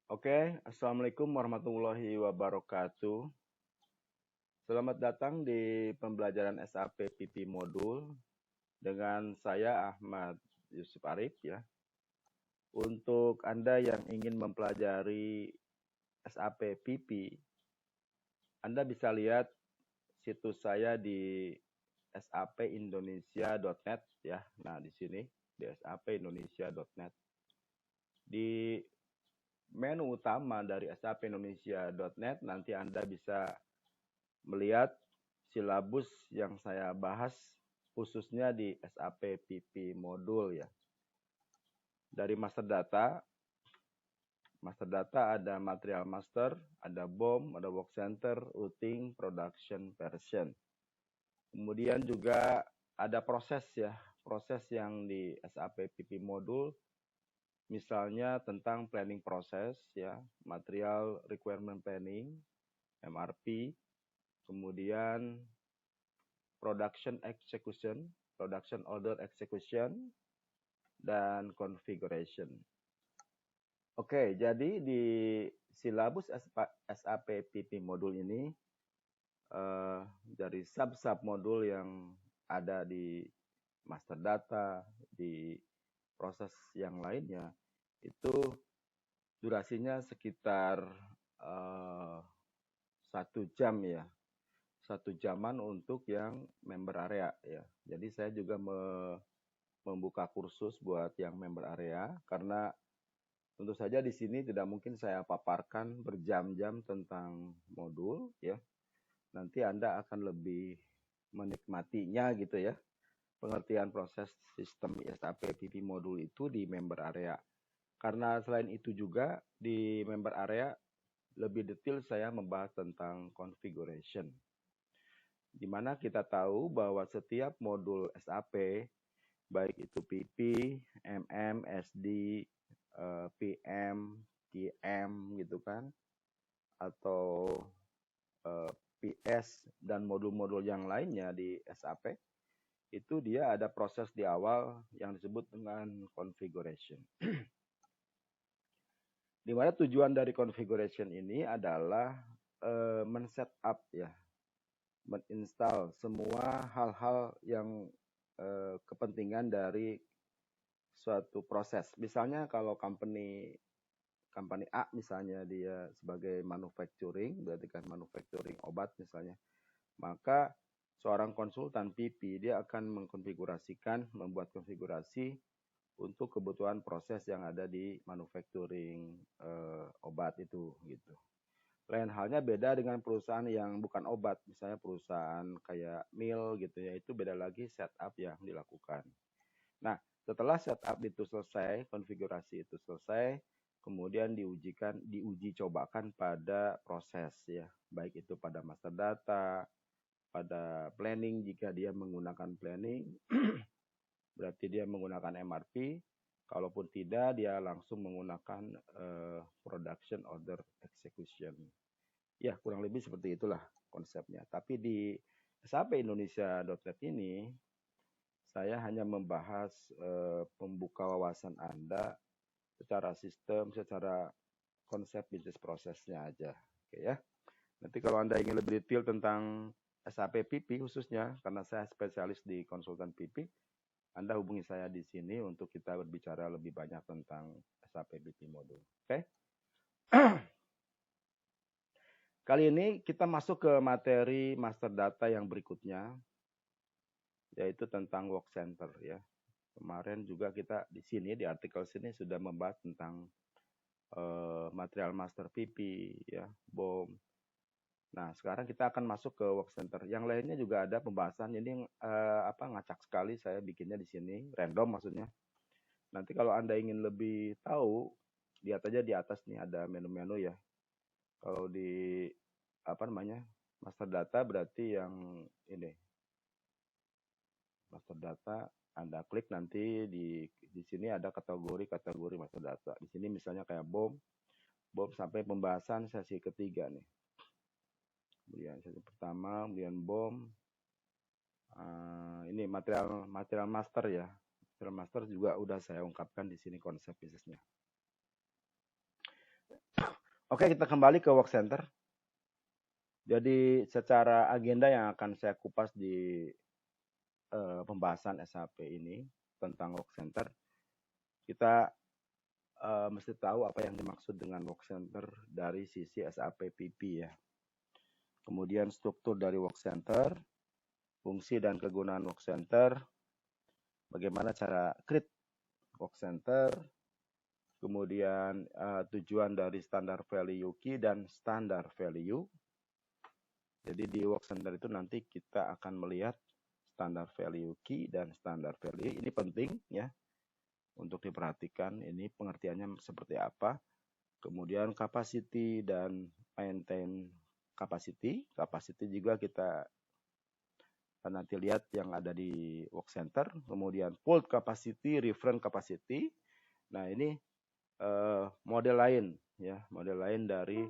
Oke, Assalamualaikum warahmatullahi wabarakatuh. Selamat datang di pembelajaran SAP PP Modul dengan saya Ahmad Yusuf Arif ya. Untuk Anda yang ingin mempelajari SAP PP, Anda bisa lihat situs saya di sapindonesia.net ya. Nah, di sini di sapindonesia.net. Di menu utama dari sapindonesia.net nanti Anda bisa melihat silabus yang saya bahas khususnya di SAP PP modul ya. Dari master data ada material master, ada BOM, ada work center, routing, production, version. Kemudian juga ada proses ya, proses yang di SAP PP modul misalnya tentang planning proses ya, material requirement planning, MRP, kemudian production execution, production order execution, dan configuration. Oke, jadi di silabus SAP PP modul ini dari sub-sub modul yang ada di master data, di proses yang lainnya, itu durasinya sekitar 1 jam ya. 1 jaman untuk yang member area ya. Jadi saya juga membuka kursus buat yang member area karena tentu saja di sini tidak mungkin saya paparkan berjam-jam tentang modul ya. Nanti Anda akan lebih menikmatinya gitu ya. Pengertian proses sistem SAP PP modul itu di member area. Karena selain itu juga di member area lebih detail saya membahas tentang configuration. Di mana kita tahu bahwa setiap modul SAP, baik itu PP, MM, SD, PM, QM gitu kan, atau PS dan modul-modul yang lainnya di SAP, itu dia ada proses di awal yang disebut dengan configuration. Di mana tujuan dari configuration ini adalah men-setup ya, menginstal semua hal-hal yang kepentingan dari suatu proses. Misalnya kalau company A misalnya dia sebagai manufacturing, berarti kan manufacturing obat misalnya, maka seorang konsultan PP dia akan mengkonfigurasikan, membuat konfigurasi untuk kebutuhan proses yang ada di manufacturing obat itu gitu. Lain halnya beda dengan perusahaan yang bukan obat, misalnya perusahaan kayak mil gitu ya, itu beda lagi setup yang dilakukan. Nah, setelah setup itu selesai, konfigurasi itu selesai, kemudian diuji cobakan pada proses ya, baik itu pada master data, pada planning jika dia menggunakan planning, berarti dia menggunakan MRP, kalaupun tidak dia langsung menggunakan production order execution. Ya, kurang lebih seperti itulah konsepnya. Tapi di sapindonesia.net ini, saya hanya membahas membuka wawasan Anda secara sistem, secara konsep bisnis prosesnya aja. Oke ya. Nanti kalau Anda ingin lebih detail tentang SAP PP khususnya, karena saya spesialis di konsultan PP, Anda hubungi saya di sini untuk kita berbicara lebih banyak tentang SAP PP modul. Oke? Kali ini kita masuk ke materi master data yang berikutnya, yaitu tentang work center ya. Kemarin juga kita di sini di artikel sini sudah membahas tentang material master PP ya, BOM. Nah, sekarang kita akan masuk ke work center. Yang lainnya juga ada pembahasan. Ini ngacak sekali saya bikinnya di sini, random maksudnya. Nanti kalau Anda ingin lebih tahu, lihat aja di atas nih ada menu-menu ya. Kalau di master data berarti yang ini master data Anda klik nanti di sini ada kategori master data. Di sini misalnya kayak BOM sampai pembahasan sesi ketiga nih. Kemudian sesi pertama, kemudian BOM. Ini material master ya. Material master juga udah saya ungkapkan di sini konsep bisnisnya. Oke, kita kembali ke work center. Jadi secara agenda yang akan saya kupas di pembahasan SAP ini tentang work center, kita mesti tahu apa yang dimaksud dengan work center dari sisi SAP PP ya. Kemudian struktur dari work center, fungsi dan kegunaan work center, bagaimana cara create work center, kemudian tujuan dari standar value key dan standar value. Jadi di work center itu nanti kita akan melihat standar value key dan standar value. Ini penting ya untuk diperhatikan. Ini pengertiannya seperti apa. Kemudian capacity dan maintain capacity. Capacity juga kita nanti lihat yang ada di work center. Kemudian pull capacity, reference capacity. Nah ini model lain ya, model lain dari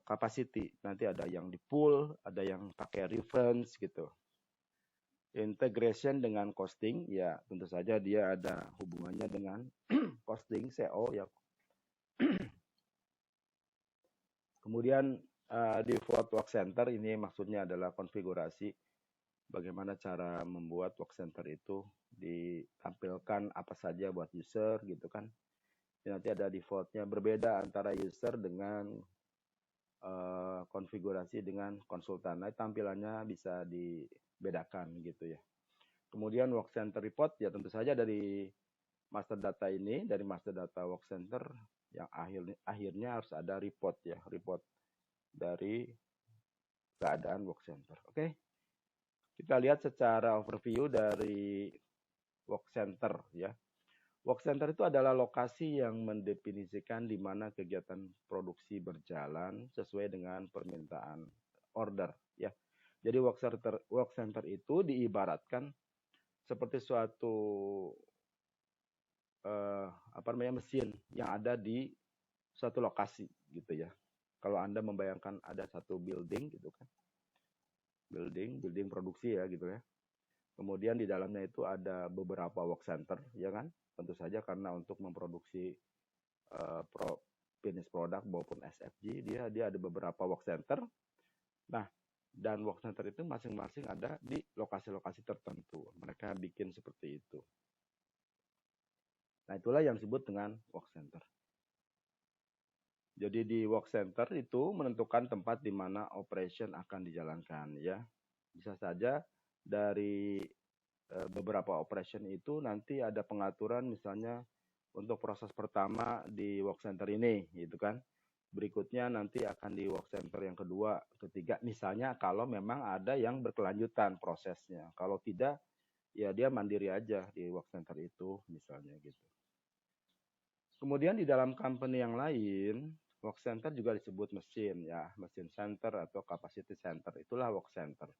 capacity. Nanti ada yang di pull, ada yang pakai reference gitu. Integration dengan costing, ya tentu saja dia ada hubungannya dengan costing, CO ya. Kemudian default work center ini maksudnya adalah konfigurasi bagaimana cara membuat work center itu ditampilkan apa saja buat user gitu kan. Nanti ada defaultnya, berbeda antara user dengan konfigurasi dengan konsultan. Nah, tampilannya bisa dibedakan gitu ya. Kemudian work center report ya tentu saja dari master data ini, dari master data work center yang akhirnya harus ada report ya, report dari keadaan work center. Oke. Kita lihat secara overview dari work center ya. Work center itu adalah lokasi yang mendefinisikan di mana kegiatan produksi berjalan sesuai dengan permintaan order ya. Jadi work center itu diibaratkan seperti suatu mesin yang ada di suatu lokasi gitu ya. Kalau Anda membayangkan ada satu building gitu kan. Building produksi ya gitu ya. Kemudian di dalamnya itu ada beberapa work center ya kan. Tentu saja karena untuk memproduksi finish product maupun SFG dia ada beberapa work center. Nah, dan work center itu masing-masing ada di lokasi-lokasi tertentu. Mereka bikin seperti itu. Nah, itulah yang disebut dengan work center. Jadi di work center itu menentukan tempat di mana operation akan dijalankan ya. Bisa saja dari beberapa operation itu nanti ada pengaturan misalnya untuk proses pertama di work center ini gitu kan. Berikutnya nanti akan di work center yang kedua, ketiga misalnya kalau memang ada yang berkelanjutan prosesnya. Kalau tidak ya dia mandiri aja di work center itu misalnya gitu. Kemudian di dalam company yang lain, work center juga disebut mesin ya, mesin center atau capacity center. Itulah work center.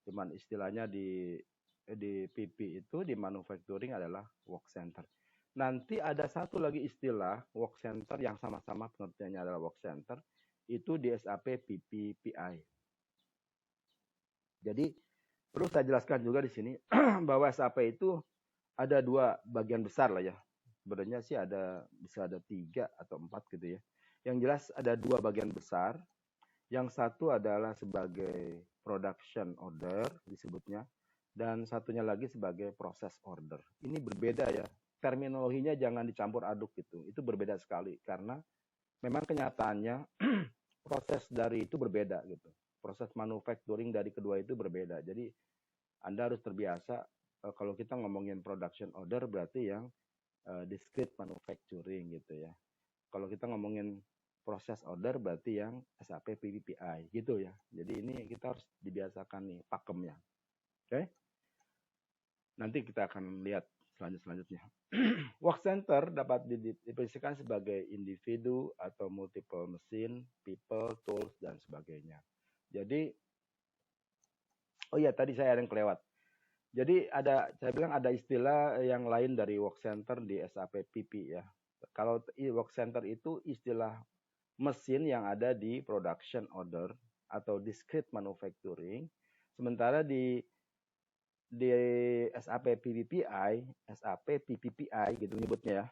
Cuman istilahnya di PP itu di manufacturing adalah work center. Nanti ada satu lagi istilah work center yang sama-sama pengertiannya adalah work center, itu di SAP PPPI. Jadi perlu saya jelaskan juga di sini bahwa SAP itu ada dua bagian besar lah ya. Sebenarnya sih bisa ada 3 atau 4 gitu ya. Yang jelas ada dua bagian besar. Yang satu adalah sebagai production order disebutnya, dan satunya lagi sebagai process order. Ini berbeda ya. Terminologinya jangan dicampur aduk gitu. Itu berbeda sekali karena memang kenyataannya proses dari itu berbeda gitu. Proses manufacturing dari kedua itu berbeda. Jadi Anda harus terbiasa kalau kita ngomongin production order berarti yang discrete manufacturing gitu ya. Kalau kita ngomongin proses order berarti yang SAP PPPI gitu ya. Jadi ini kita harus dibiasakan nih pakemnya. Oke? Nanti kita akan lihat selanjutnya. Work center dapat didefinisikan sebagai individu atau multiple mesin, people, tools, dan sebagainya. Jadi, oh iya tadi saya ada yang kelewat. Jadi saya bilang ada istilah yang lain dari work center di SAP PP ya. Kalau work center itu istilah mesin yang ada di production order atau discrete manufacturing. Sementara di SAP PPPI gitu nyebutnya ya.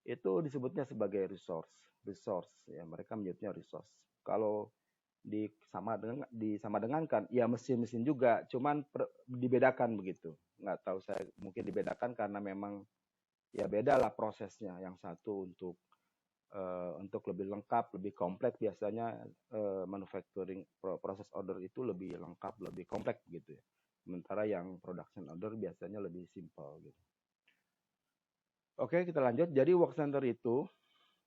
itu disebutnya sebagai resource ya, mereka menyebutnya resource. Kalau disamadengankan ya mesin-mesin juga, cuman dibedakan begitu. Nggak tahu, saya mungkin dibedakan karena memang ya beda lah prosesnya. Yang satu untuk lebih lengkap, lebih kompleks, biasanya manufacturing proses order itu lebih lengkap, lebih kompleks gitu ya. Sementara yang production order biasanya lebih simple gitu. Oke, kita lanjut. Jadi work center itu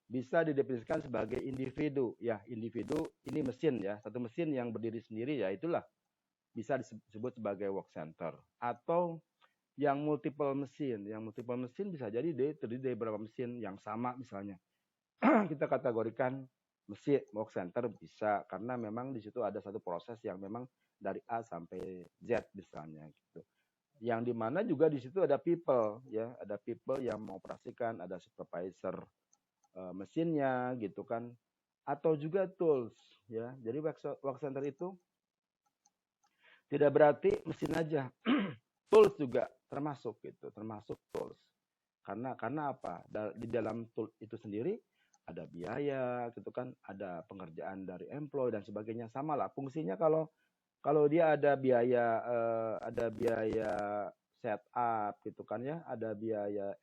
bisa didefinisikan sebagai individu. Ya, individu ini mesin ya, satu mesin yang berdiri sendiri, ya itulah bisa disebut sebagai work center. Atau yang multiple mesin. Yang multiple mesin bisa jadi terdiri dari beberapa mesin yang sama misalnya. Kita kategorikan mesin work center bisa, karena memang di situ ada satu proses yang memang dari A sampai Z misalnya gitu. Yang dimana juga di situ ada people ya, ada people yang mengoperasikan, ada supervisor mesinnya gitu kan, atau juga tools ya. Jadi work center itu tidak berarti mesin aja, tools juga termasuk gitu, termasuk tools. Karena apa? Di dalam tool itu sendiri ada biaya gitu kan, ada pengerjaan dari employee dan sebagainya. Sama lah fungsinya. Kalau dia ada biaya setup gitu kan ya, ada biaya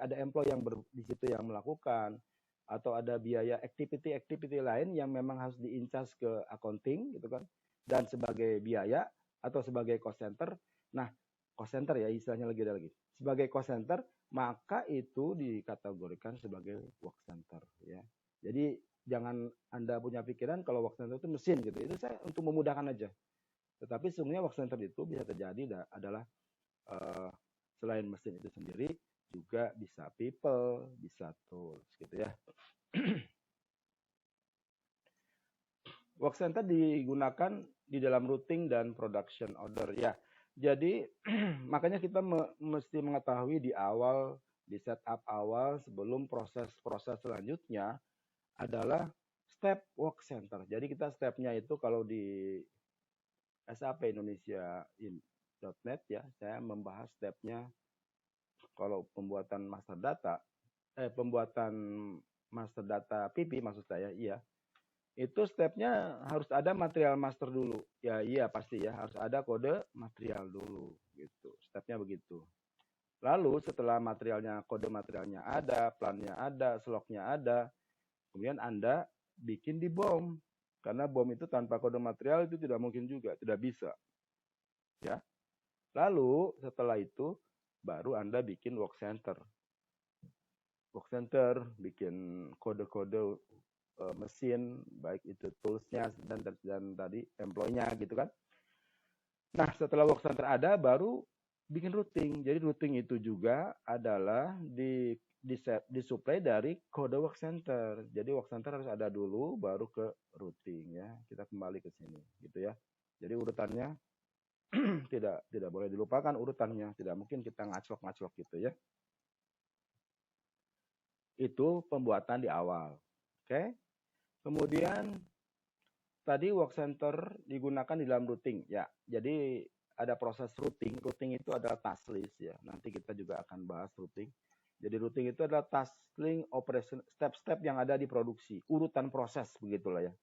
ada employee yang di situ yang melakukan, atau ada biaya activity lain yang memang harus diincas ke accounting gitu kan, dan sebagai biaya atau sebagai cost center. Nah, cost center ya istilahnya lagi sebagai cost center, maka itu dikategorikan sebagai work center ya. Jadi jangan Anda punya pikiran kalau work center itu mesin gitu. Itu saya untuk memudahkan aja. Tetapi sesungguhnya work center itu bisa terjadi adalah selain mesin itu sendiri, juga bisa people, bisa tools gitu ya. Work center digunakan di dalam routing dan production order ya. Jadi makanya kita mesti mengetahui di awal, di setup awal sebelum proses selanjutnya adalah step work center. Jadi kita stepnya itu kalau di SAP Indonesia.net ya, saya membahas stepnya kalau pembuatan master data PP maksud saya, iya. Itu stepnya harus ada material master dulu. Ya iya pasti ya, harus ada kode material dulu gitu. Stepnya begitu. Lalu setelah kode materialnya ada, plannya ada, slognya ada, kemudian Anda bikin di BOM. Karena BOM itu tanpa kode material itu tidak mungkin juga, tidak bisa. Ya. Lalu setelah itu baru Anda bikin work center. Work center, bikin kode-kode mesin, baik itu toolsnya dan tadi employee-nya gitu kan. Nah, setelah work center ada, baru bikin routing. Jadi routing itu juga adalah disuplai dari kode work center. Jadi work center harus ada dulu, baru ke routing ya. Kita kembali ke sini gitu ya. Jadi urutannya tidak boleh dilupakan urutannya. Tidak mungkin kita ngaclok-ngaclok gitu ya. Itu pembuatan di awal. Oke. Kemudian tadi work center digunakan di dalam routing ya. Jadi ada proses routing. Routing itu adalah task list ya. Nanti kita juga akan bahas routing. Jadi routing itu adalah task list operation, step-step yang ada di produksi, urutan proses begitulah ya.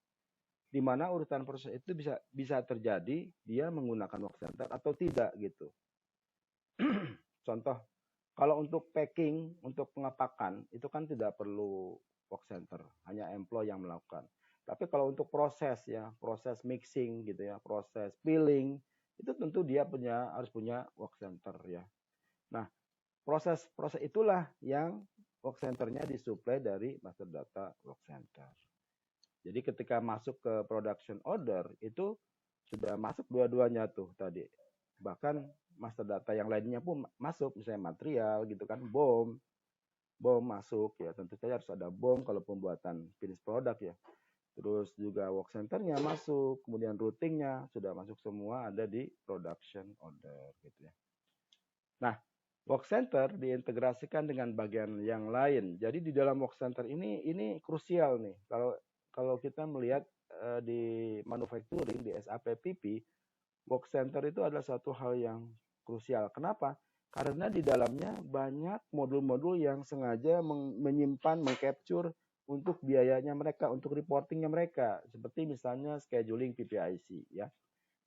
Di mana urutan proses itu bisa terjadi dia menggunakan work center atau tidak gitu. Contoh, kalau untuk packing, untuk pengepakan itu kan tidak perlu work center, hanya employee yang melakukan. Tapi kalau untuk proses ya, proses mixing gitu ya, proses peeling, itu tentu dia harus punya work center ya. Nah, proses itulah yang work centernya disuplai dari master data work center. Jadi ketika masuk ke production order itu sudah masuk dua-duanya tuh tadi. Bahkan master data yang lainnya pun masuk, misalnya material gitu kan, BOM masuk ya, tentu saja harus ada BOM kalau pembuatan finish product ya. Terus juga work centernya masuk, kemudian routingnya sudah masuk semua ada di production order gitu ya. Nah, work center diintegrasikan dengan bagian yang lain. Jadi di dalam work center ini krusial nih. Kalau kita melihat di manufacturing di SAP PP, work center itu adalah satu hal yang krusial. Kenapa? Karena di dalamnya banyak modul-modul yang sengaja menyimpan, mengcapture untuk biayanya mereka, untuk reportingnya mereka. Seperti misalnya scheduling PPIC ya.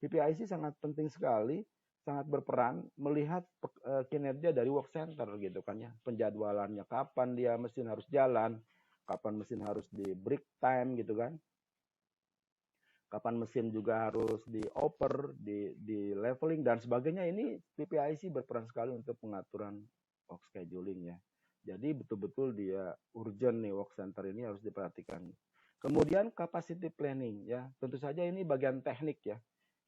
PPIC sangat penting sekali, sangat berperan melihat kinerja dari work center gitu kan ya. Penjadwalannya kapan dia mesin harus jalan, kapan mesin harus di break time gitu kan. Kapan mesin juga harus dioper, di leveling dan sebagainya. Ini PPIC berperan sekali untuk pengaturan work scheduling ya. Jadi betul-betul dia urgent nih work center ini harus diperhatikan. Kemudian capacity planning ya. Tentu saja ini bagian teknik ya.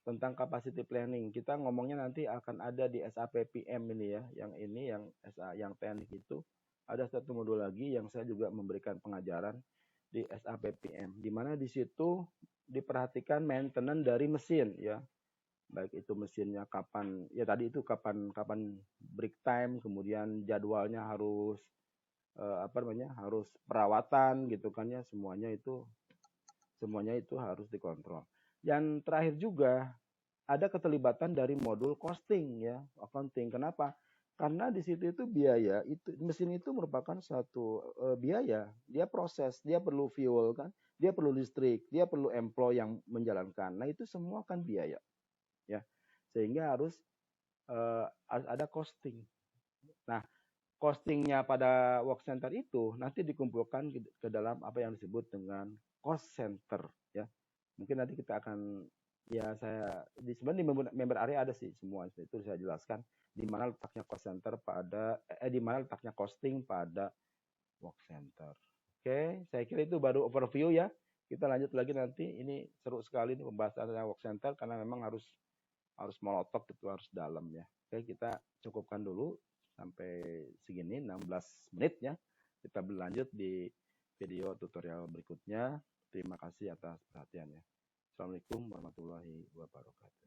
Tentang capacity planning. Kita ngomongnya nanti akan ada di SAPPM ini ya. Yang teknik itu ada satu modul lagi yang saya juga memberikan pengajaran di SAPPM, di mana di situ diperhatikan maintenance dari mesin ya, baik itu mesinnya kapan ya, tadi itu kapan break time, kemudian jadwalnya harus harus perawatan gitu kan ya, semuanya itu harus dikontrol. Dan terakhir juga ada keterlibatan dari modul costing ya, accounting. Kenapa? Karena di situ itu biaya, itu mesin itu merupakan satu biaya. Dia proses, dia perlu fuel kan, dia perlu listrik, dia perlu employee yang menjalankan. Nah, itu semua kan biaya. Ya. Sehingga harus ada costing. Nah, costingnya pada work center itu nanti dikumpulkan ke dalam apa yang disebut dengan cost center ya. Mungkin nanti kita akan sebenarnya di member area ada sih semua itu saya jelaskan di mana letaknya cost center di mana letaknya costing pada work center. Oke, saya kira itu baru overview ya. Kita lanjut lagi nanti. Ini seru sekali nih pembahasan work center karena memang harus melotok itu, harus dalam ya. Oke, kita cukupkan dulu sampai segini 16 menit ya. Kita berlanjut di video tutorial berikutnya. Terima kasih atas perhatiannya. Assalamualaikum warahmatullahi wabarakatuh.